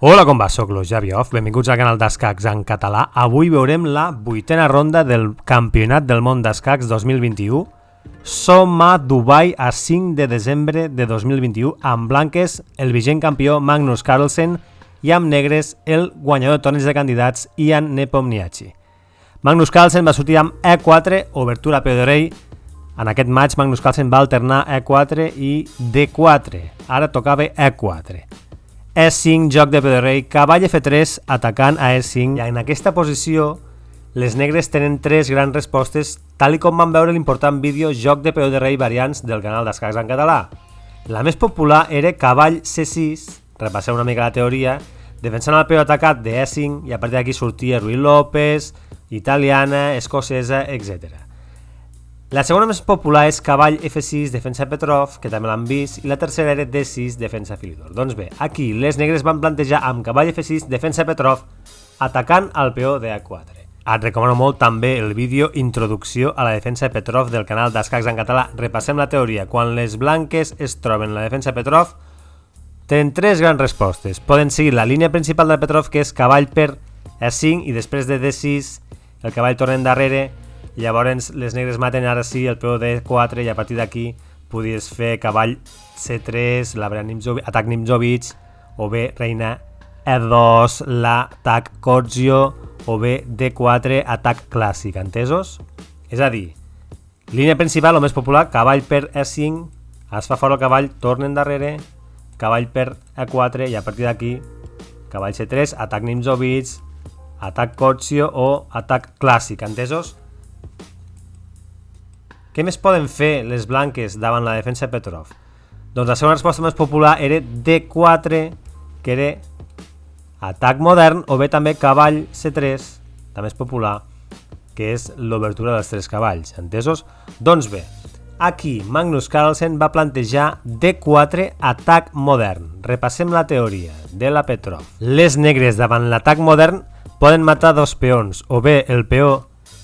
Hola, com va? Soc lo Javi Off, benvinguts al canal d'Escacs en català. Avui veurem la 8a ronda del Campionat del Món d'Escacs 2021. Som a Dubai a 5 de desembre de 2021, amb blanques el vigent campió Magnus Carlsen i amb negres el guanyador de torneig de candidats Ian Nepomniachtchi. Magnus Carlsen va sortir amb E4, obertura peu de rei. En aquest match Magnus Carlsen va alternar E4 i D4. Ara tocava E4. E5, joc de peu de rei, cavall F3 atacant a E5, i en aquesta posició les negres tenen tres grans respostes, tal com van veure l'important vídeo Joc de peu de rei variants del canal d'Escacs en català. La més popular era cavall C6, repassem una mica la teoria, defensant el peu atacat de E5, i a partir d'aquí sortia Ruy López, italiana, escocesa, etc. La segona més popular és cavall F6, defensa Petrov, que també l'han vist, i la tercera era D6, defensa Filidor. Doncs bé, aquí les negres van plantejar amb cavall F6, defensa Petrov, atacant al peó de A4. Et recomano molt també el vídeo Introducció a la defensa de Petrov del canal d'Escacs en català. Repassem la teoria. Quan les blanques es troben la defensa de Petrov, tenen tres grans respostes. Poden seguir la línia principal de Petrov, que és cavall per E5, i després de D6 el cavall torna endarrere. Llavors les negres maten ara sí el peó de E4, i a partir d'aquí podies fer cavall C3, atac Nimzovich, o bé reina E2, l'atac Kotzio, o bé D4, atac clàssic, entesos? És a dir, línia principal, el més popular, cavall per E5, es fa fora el cavall, torna endarrere, cavall per E4, i a partir d'aquí cavall C3, atac Nimzovich, atac Kotzio o atac clàssic, entesos? Què més poden fer les blanques davant la defensa de Petrov? Doncs la segona resposta més popular era D4, que era atac modern, o bé també cavall C3, també és popular, que és l'obertura dels tres cavalls, entesos? Doncs bé, aquí Magnus Carlsen va plantejar D4, atac modern. Repassem la teoria de la Petrov. Les negres davant l'atac modern poden matar dos peons, o bé el peó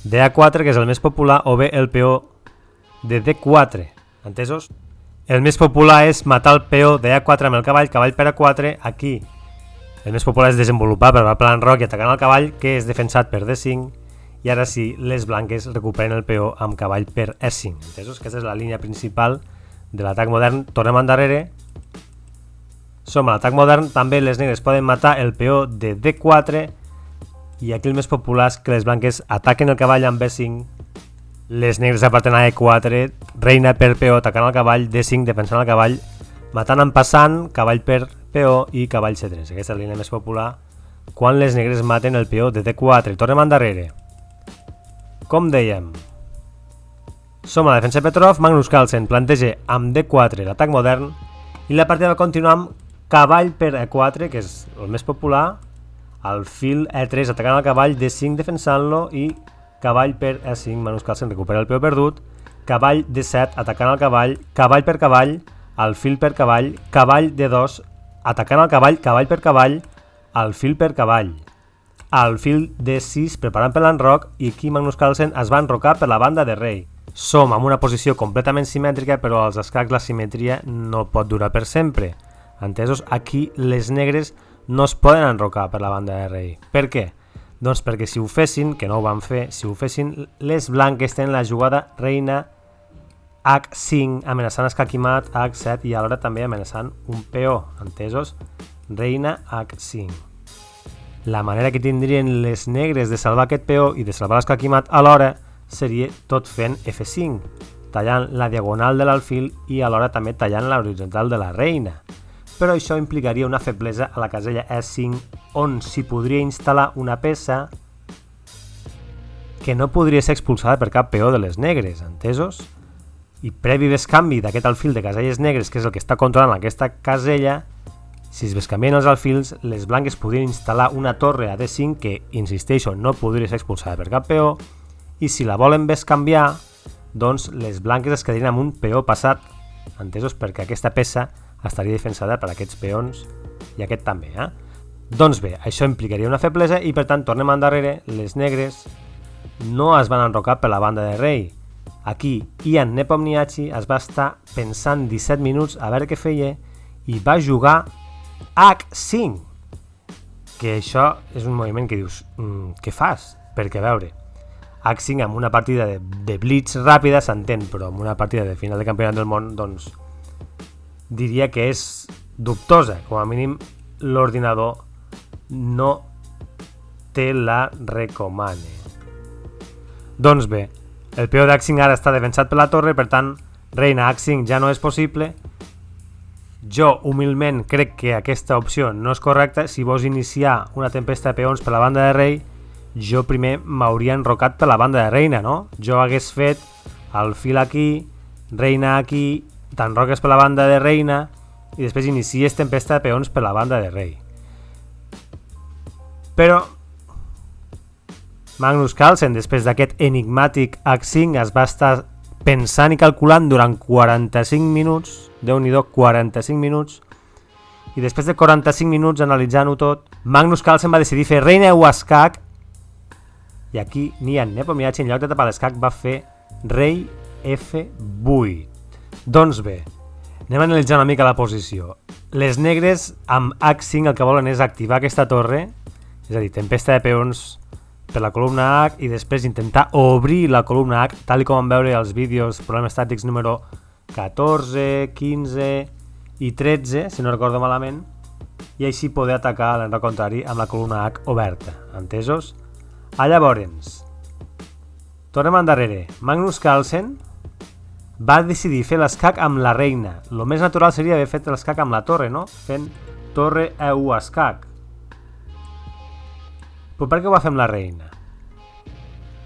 de A4, que és el més popular, o bé el peó de D4, entesos? El més popular és matar el peó de A4 amb el cavall per A4. Aquí el més popular és desenvolupar per la plan roc i atacant el cavall, que és defensat per D5, i ara sí, les blanques recuperen el peó amb cavall per E5, entesos? Aquesta és la línia principal de l'atac modern. Tornem endarrere, som a l'atac modern. També les negres poden matar el peó de D4, i aquí el més popular és que les blanques ataquen el cavall amb B5, les negres aparten a E4, reina per peó atacant el cavall, D5 defensant el cavall, matant en passant, cavall per peó i cavall C3. Aquesta és la línia més popular quan les negres maten el peó de D4. Tornem endarrere. Com dèiem, som a la defensa de Petrov. Magnus Carlsen planteja amb D4 l'atac modern, i la partida va continuar amb cavall per E4, que és el més popular, alfil E3 atacant el cavall, D5 defensant-lo, i cavall per E5, Magnus Carlsen recupera el peó perdut, cavall D7 atacant el cavall, cavall per cavall, alfil per cavall, cavall D2 atacant el cavall per cavall, alfil per cavall, alfil D6 preparant per l'enroc, i aquí Magnus Carlsen es va enrocar per la banda de rei. Som en una posició completament simètrica, però als escacs la simetria no pot durar per sempre. Entesos? Aquí les negres no es poden enrocar per la banda de rei. Per què? Doncs perquè si ho fessin, que no ho van fer, si ho fessin, les blanques tenen la jugada reina H5, amenaçant escaquimat H7, i alhora també amenaçant un peó, entesos? Reina H5. La manera que tindrien les negres de salvar aquest peó i de salvar l'escaquimat alhora seria tot fent F5, tallant la diagonal de l'alfil i alhora també tallant l'horitzontal de la reina. Però això implicaria una feblesa a la casella E5, on s'hi podria instal·lar una peça que no podria ser expulsada per cap peó de les negres, entesos? I previ bescanvi d'aquest alfil de caselles negres, que és el que està controlant aquesta casella, si es bescanvien els alfils, les blanques podrien instal·lar una torre a D5 que, insisteixo, no podria ser expulsada per cap peó, i si la volen bescanviar, doncs les blanques es quedarien amb un peó passat, entesos? Perquè aquesta peça estaria defensada per aquests peons i aquest també. Doncs bé, això implicaria una feblesa, i per tant tornem endarrere. Les negres no es van enrocar per la banda de rei. Aquí Ian Nepomniachtchi es va estar pensant 17 minuts a veure què feia, i va jugar H5. que això és un moviment que dius, què fas? Perquè a veure, H5 amb una partida de blitz ràpida s'entén, però amb una partida de final de campionat del món, doncs diria que és dubtosa. Com a mínim l'ordinador no te la recomane. Doncs bé, el peó d'H5 ara està defensat per la torre, per tant, reina H5 ja no és possible. Jo, humilment, crec que aquesta opció no és correcta. Si vols iniciar una tempesta de peons per la banda de rei, jo primer m'hauria enrocat per la banda de reina, no? Jo hagués fet alfil aquí, reina aquí, t'enroques per la banda de reina i després inicies tempesta de peons per la banda de rei. Però Magnus Carlsen, després d'aquest enigmàtic H5, es va estar pensant i calculant durant 45 minuts, Déu-n'hi-do, 45 minuts, i després de 45 minuts analitzant-ho tot, Magnus Carlsen va decidir fer reina u escac, i aquí Nihan Nepomniachtchi, en lloc de tapar l'escac, va fer rei F8. Doncs bé, anem a analitzar una mica la posició. Les negres amb H5 el que volen és activar aquesta torre, és a dir, tempesta de peons per la columna H i després intentar obrir la columna H, tal com vam veure als vídeos problemes tàctics número 14, 15 i 13, si no recordo malament, i així poder atacar a l'enroc contrari amb la columna H oberta. Entesos? Llavors, tornem endarrere. Magnus Carlsen va decidir fer l'escac amb la reina. El més natural seria haver fet l'escac amb la torre, no? Fent torre E1 escac. Però per què ho va fer amb la reina?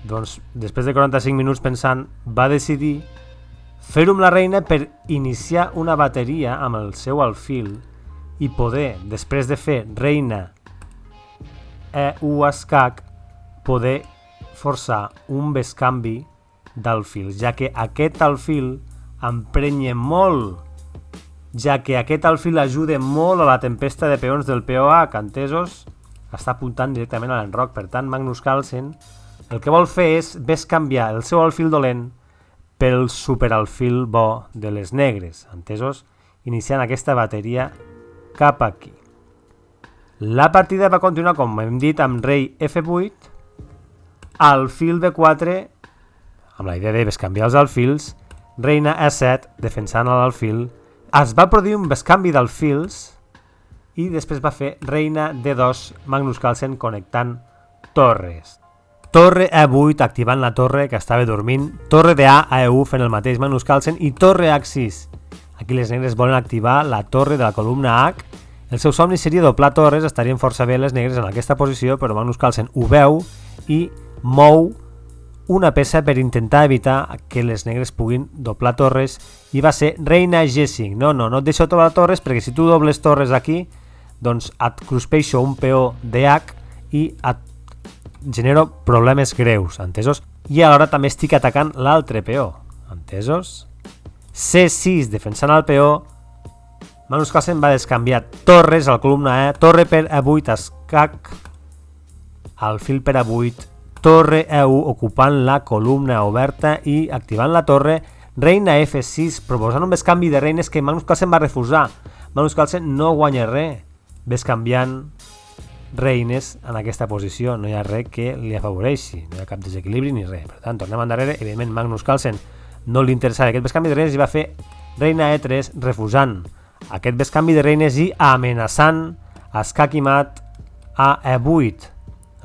Doncs, després de 45 minuts pensant, va decidir fer-ho amb la reina per iniciar una bateria amb el seu alfil i poder, després de fer reina E1 escac, poder forçar un bescanvi d'alfils, ja que aquest alfil emprenya molt, ja que aquest alfil ajuda molt a la tempesta de peons del peó H, entesos? Està apuntant directament a l'enroc. Per tant, Magnus Carlsen el que vol fer és bescanviar el seu alfil dolent pel superalfil bo de les negres, entesos? Iniciant aquesta bateria cap aquí. La partida va continuar, com hem dit, amb rei F8, alfil B4, amb la idea de bescanviar els alfils, reina E7, defensant l'alfil. Es va produir un bescanvi d'alfils i després va fer reina D2, Magnus Carlsen connectant torres. Torre E8 activant la torre que estava dormint, torre de A a E1 fent el mateix Magnus Carlsen i torre H6. Aquí les negres volen activar la torre de la columna H. El seu somni seria doblar torres, estarien força bé les negres en aquesta posició, però Magnus Carlsen ho veu i mou una peça per intentar evitar que les negres puguin doblar torres i va ser reina G5. No et deixo doblar torres perquè si tu dobles torres aquí, doncs et cruspeixo un peó de H i et genero problemes greus, entesos? I alhora també estic atacant l'altre peó, entesos? C6 defensant el peó, Magnus Carlsen va descanviar torres a la columna E, torre per E8 escac, alfil per E8, torre E1 ocupant la columna oberta i activant la torre, reina F6 proposant un bescanvi de reines que Magnus Carlsen va refusar. Magnus Carlsen no guanya res bescanviant reines en aquesta posició, no hi ha res que li afavoreixi, no hi ha cap desequilibri ni res. Per tant, tornem endarrere, evidentment Magnus Carlsen no li interessava aquest bescanvi de reines i va fer reina E3 refusant aquest bescanvi de reines i amenaçant escac i mat a E8.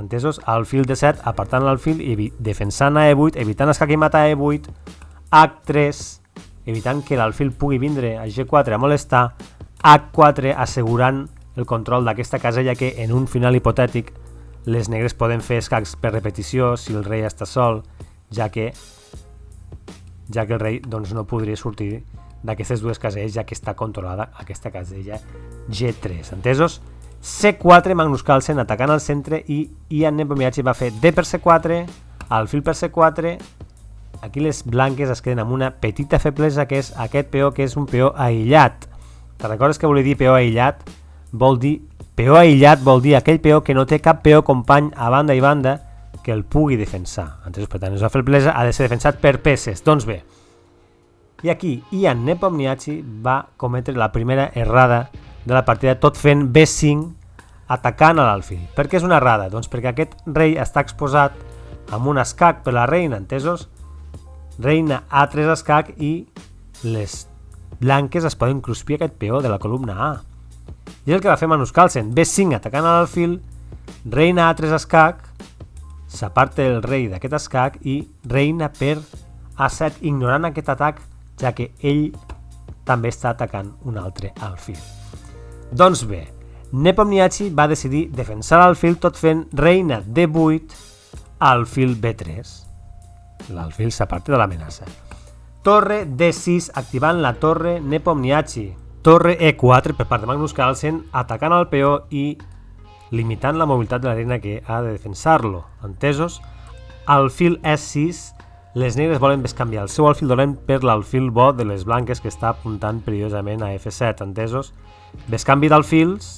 Entesos? Alfil D7, apartant l'alfil i defensant a E8, evitant escac i mat a E8, H3, evitant que l'alfil pugui vindre a G4 a molestar, H4 assegurant el control d'aquesta casella que en un final hipotètic les negres poden fer escacs per repetició si el rei està sol, ja que el rei doncs, no podria sortir d'aquestes dues caselles ja que està controlada aquesta casella G3, entesos? C4, Magnus Carlsen atacant al centre i Nihan Nepomniachtchi va fer D per C4, alfil per C4. Aquí les blanques es queden amb una petita feblesa que és aquest peó que és un peó aïllat. Te'n recordes que volia dir peó aïllat? Peó aïllat vol dir aquell peó que no té cap peó company a banda i banda que el pugui defensar. Entonces, per tant, la feblesa ha de ser defensat per peces. Doncs bé, i aquí Nihan Nepomniachtchi va cometre la primera errada de la partida tot fent B5 atacant a l'alfil. Per què és una errada? Doncs perquè aquest rei està exposat amb un escac per la reina, entesos? Reina A3 escac i les blanques es poden cruspir aquest peó de la columna A. I és el que va fer Magnus Carlsen. B5 atacant a l'alfil, reina A3 escac, s'aparta el rei d'aquest escac i reina per A7 ignorant aquest atac, ja que ell també està atacant un altre alfil. Doncs bé, Nepomniachtchi va decidir defensar l'alfil tot fent reina D8 alfil B3. L'alfil s'aparta de l'amenaça. Torre D6 activant la torre Nepomniachtchi. Torre E4 per part de Magnus Carlsen atacant el peó i limitant la mobilitat de la reina que ha de defensar-lo. Entesos? Alfil E6, les negres volen bescanviar el seu alfil dolent per l'alfil bo de les blanques que està apuntant perillosament a F7. Entesos? Bescanvi d'alfils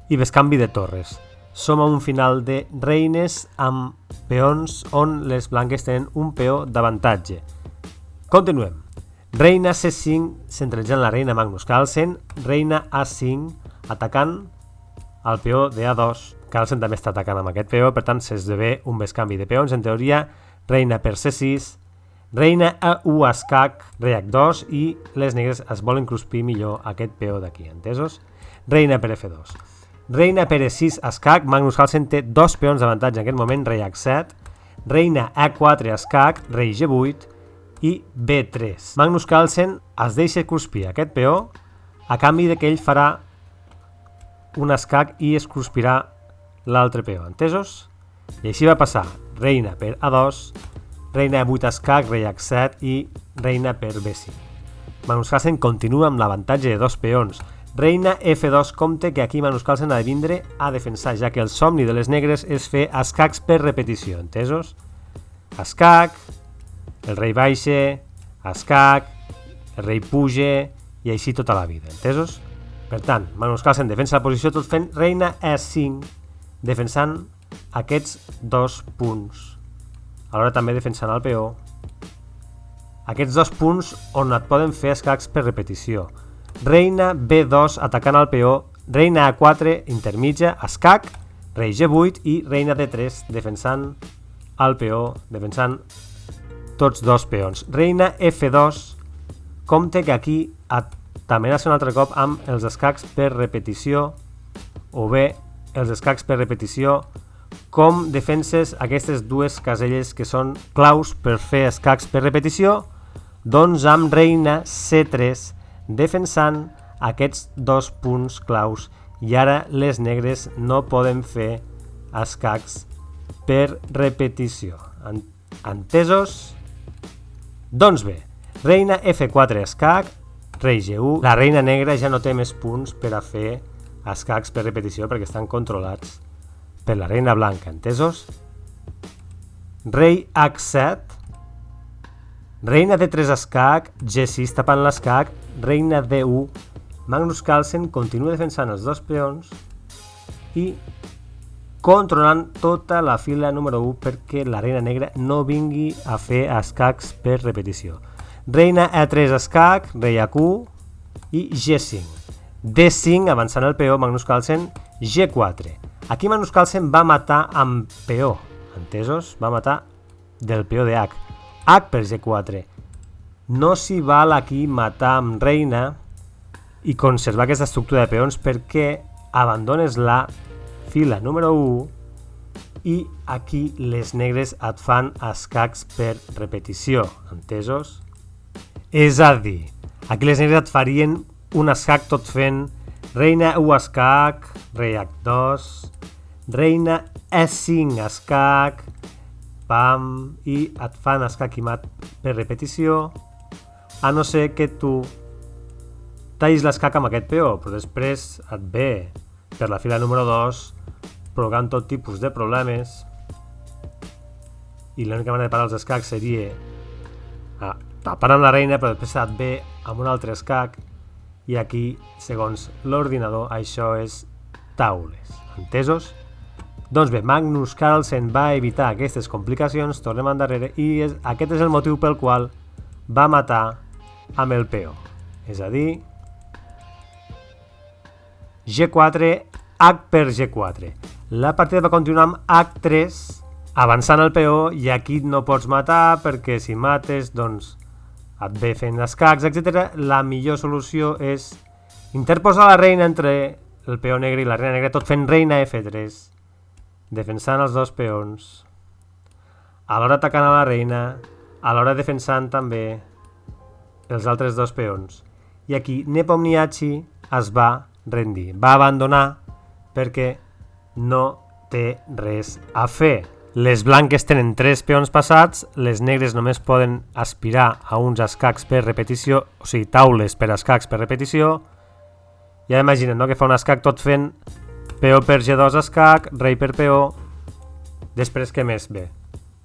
i bescanvi de torres. Som a un final de reines amb peons on les blanques tenen un peó d'avantatge. Continuem. Reina C5 centralitzant la reina Magnus Carlsen, reina A5 atacant el peó de A2. Carlsen també està atacant amb aquest peó, per tant s'esdevé un bescanvi de peons. En teoria, reina per C6, reina A1 escac, rei H2 i les negres es volen cruspir millor aquest peó d'aquí, entesos? Reina per F2. Reina per E6 escac, Magnus Carlsen té dos peons d'avantatge en aquest moment, rei H7, reina A4 escac, rei G8 i B3. Magnus Carlsen es deixa cruspir aquest peó a canvi de que ell farà un escac i es cruspirà l'altre peó, entesos? I així va passar reina per A2, reina A8 escac, rei H7 i reina per B5. Magnus Carlsen continua amb l'avantatge de dos peons. Reina F2, compte que aquí Magnus Carlsen ha de vindre a defensar, ja que el somni de les negres és fer escacs per repetició, entesos? Escac, el rei baixa, escac, el rei puja i així tota la vida, entesos? Per tant, Magnus Carlsen defensa la posició tot fent reina E5, defensant aquests dos punts. Alhora també defensant el peó. Aquests dos punts on et poden fer escacs per repetició. Reina B2 atacant el peó, reina A4 intermitja, escac, rei G8 i reina D3 defensant el peó, defensant tots dos peons. Reina F2, compte que aquí t'amenaça un altre cop amb els escacs per repetició o bé els escacs per repetició. Com defenses aquestes dues caselles que són claus per fer escacs per repetició? Doncs amb reina C3 defensant aquests dos punts claus i ara les negres no poden fer escacs per repetició. Entesos? Doncs bé, reina F4 escac, rei G1, la reina negra ja no té més punts per a fer escacs per repetició perquè estan controlats per la reina blanca, entesos? Rei H7, reina D3 escac, G6 tapant l'escac, reina D1, Magnus Carlsen continua defensant els dos peons i controlant tota la fila número 1 perquè la reina negra no vingui a fer escacs per repetició. Reina E3 escac, rei A1 i G5. D5 avançant el peó, Magnus Carlsen, G4. Aquí Magnus Carlsen va matar amb peó, entesos? Va matar del peó de H. H per G4. No s'hi val aquí matar amb reina i conservar aquesta estructura de peons perquè abandones la fila número 1 i aquí les negres et fan escacs per repetició, entesos? És a dir, aquí les negres et farien un escac tot fent reina U escac, rei H2, reina E5 escac, pam, i et fan escac i mat per repetició, a no ser que tu tallis l'escac amb aquest peó, però després et ve per la fila número 2 provocant tot tipus de problemes i l'única manera de parar els escacs seria tapant amb la reina, però després et ve amb un altre escac i aquí, segons l'ordinador, això és taules, entesos? Doncs bé, Magnus Carlsen va evitar aquestes complicacions, tornem endarrere, i aquest és el motiu pel qual va matar amb el peó, és a dir, G4 H per G4. La partida va continuar amb H3, avançant el peó, i aquí no pots matar perquè si mates doncs et ve fent escacs, etc. La millor solució és interposar la reina entre el peó negre i la reina negra, tot fent reina F3, defensant els dos peons, alhora atacant a la reina, alhora defensant també els altres dos peons. I aquí Nepomniachtchi es va rendir, va abandonar perquè no té res a fer. Les blanques tenen 3 peons passats, les negres només poden aspirar a uns escacs per repetició, o sigui, taules per escacs per repetició. Ja imagina't, no?, que fa un escac tot fent peó per G2 escac, rei per peó. Després què més? Bé,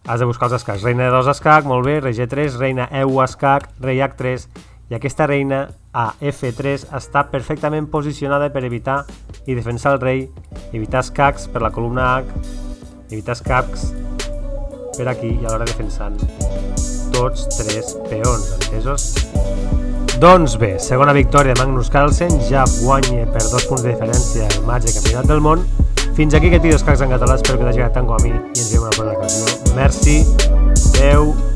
has de buscar els escacs. Reina de 2 escac, molt bé, rei G3, reina E1 escac, rei H3, i aquesta reina a F3 està perfectament posicionada per evitar i defensar el rei, evitar escacs per la columna H, evitar escacs per aquí i alhora defensant tots 3 peons, entesos? Doncs bé, segona victòria de Magnus Carlsen, ja guanya per 2 punts de diferència el match de campionat del món. Fins aquí aquest vídeo d'escacs en català, espero que t'hagi agradat tant com a mi i ens veiem una propera ocasió. Merci, adeu.